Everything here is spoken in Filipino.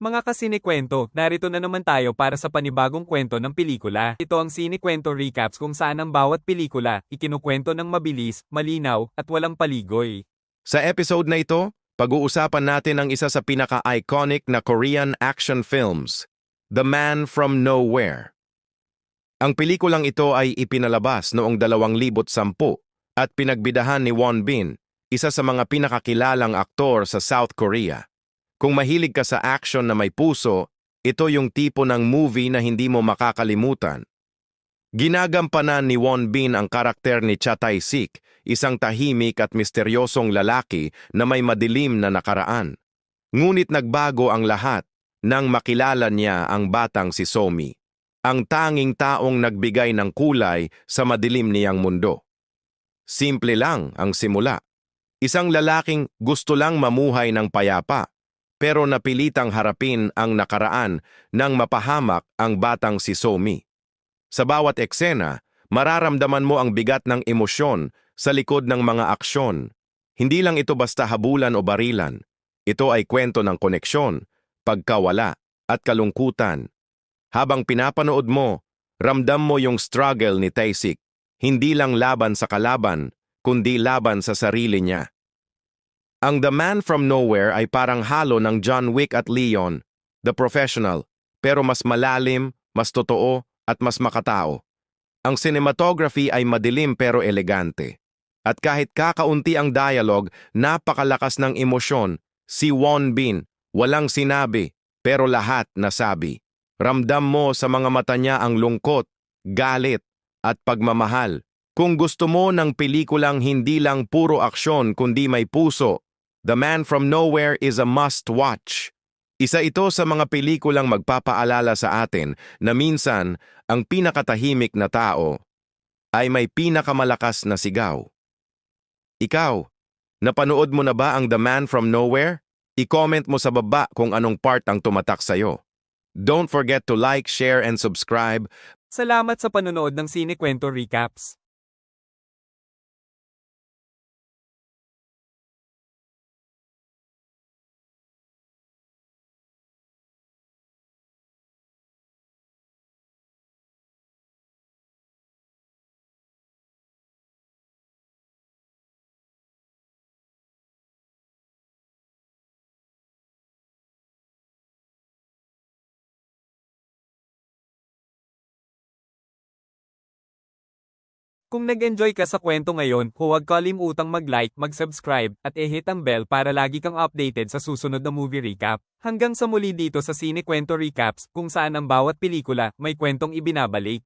Mga kasinekwento, narito na naman tayo para sa panibagong kwento ng pelikula. Ito ang Sinekwento Recaps kung saan ang bawat pelikula, ikinukwento ng mabilis, malinaw, at walang paligoy. Sa episode na ito, pag-uusapan natin ang isa sa pinaka-iconic na Korean action films, The Man from Nowhere. Ang pelikulang ito ay ipinalabas noong 2010 at pinagbidahan ni Won Bin, isa sa mga pinakakilalang aktor sa South Korea. Kung mahilig ka sa action na may puso, ito yung tipo ng movie na hindi mo makakalimutan. Ginagampanan ni Won Bin ang karakter ni Cha Tae-sik, isang tahimik at misteryosong lalaki na may madilim na nakaraan. Ngunit nagbago ang lahat nang makilala niya ang batang si Somi, ang tanging taong nagbigay ng kulay sa madilim niyang mundo. Simple lang ang simula. Isang lalaking gusto lang mamuhay ng payapa, pero napilitang harapin ang nakaraan nang mapahamak ang batang si Somi. Sa bawat eksena, mararamdaman mo ang bigat ng emosyon sa likod ng mga aksyon. Hindi lang ito basta habulan o barilan. Ito ay kwento ng koneksyon, pagkawala, at kalungkutan. Habang pinapanood mo, ramdam mo yung struggle ni Tae-sik, hindi lang laban sa kalaban, kundi laban sa sarili niya. Ang The Man from Nowhere ay parang halo ng John Wick at Leon, The Professional, pero mas malalim, mas totoo, at mas makatao. Ang cinematography ay madilim pero elegante. At kahit kakaunti ang dialogue, napakalakas ng emosyon. Si Won Bin, walang sinabi, pero lahat nasabi. Ramdam mo sa mga mata niya ang lungkot, galit, at pagmamahal. Kung gusto mo ng pelikulang hindi lang puro aksyon kundi may puso, The Man from Nowhere is a must-watch. Isa ito sa mga pelikulang magpapaalala sa atin na minsan ang pinakatahimik na tao ay may pinakamalakas na sigaw. Ikaw, napanood mo na ba ang The Man from Nowhere? I-comment mo sa baba kung anong part ang tumatak sa'yo. Don't forget to like, share, and subscribe. Salamat sa panonood ng Sinekwento Recaps. Kung nag-enjoy ka sa kwento ngayon, huwag kalimutang mag-like, mag-subscribe, at i-hit ang bell para lagi kang updated sa susunod na movie recap. Hanggang sa muli dito sa Sinekwento Recaps, kung saan ang bawat pelikula may kwentong ibinabalik.